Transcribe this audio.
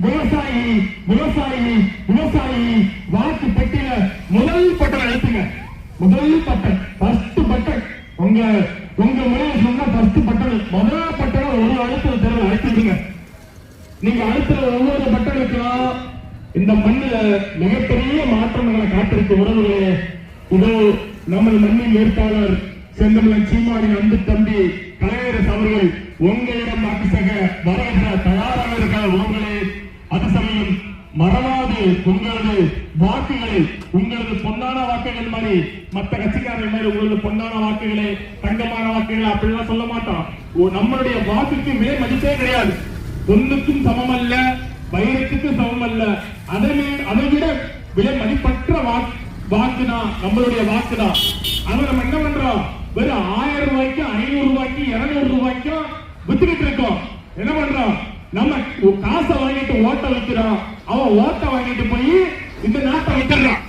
விவசாயி விவசாயி விவசாயி வாக்கு பெட்டியில முதல் பட்டன் அழுத்துங்க. முதல் பட்டன், ஃபர்ஸ்ட் பட்டன். உங்க உங்க மொழியை சொன்னா ஃபர்ஸ்ட் பட்டன், முதல் பட்டனை ஒரு அழுத்த தேர்வு அழுத்திடுங்க. நீங்க அழுத்துற ஒவ்வொரு பட்டனுக்கும் இந்த மண்ணில மிகப்பெரிய மாற்றங்களை காத்திருக்கு. உறவுகளே, இதோ நமது மண்ணின் வேட்பாளர் செந்தமிழன் சீமானின் அன்பு தம்பி கலைஞர் அவர்கள் உங்களிடம் வாக்குசக வரவேற்ற தயாராக இருக்கிற உங்களே, அது சமயம் மறவாது உங்களது வாக்குகளை, உங்களது பொன்னான வாக்குகள் மாதிரி மற்ற கட்சிக்காரர்கள் மாதிரி உங்களது பொன்னான வாக்குகளை, தங்கமான வாக்குகளை அப்படிலாம் சொல்ல மாட்டோம். நம்மளுடைய வாக்குக்கு விலை மதிப்பே கிடையாது. பொண்ணுக்கும் சமம் அல்ல, வைரத்துக்கும் சமம் அல்ல. அதை விட விலை மதிப்பற்ற வாக்குதான் நம்மளுடைய வாக்குதான். அதை நம்ம என்ன பண்றோம்? வெறும் 1000 ரூபாய்க்கு 500 ரூபாய்க்கு 200 ரூபாய்க்கும் வித்துக்கிட்டு இருக்கோம். என்ன பண்றோம்? நம்ம காசை வாங்கிட்டு ஓட்ட வைக்கிறோம். அவன் ஓட்ட வாங்கிட்டு போய் இந்த நாட்டை வித்துறான்.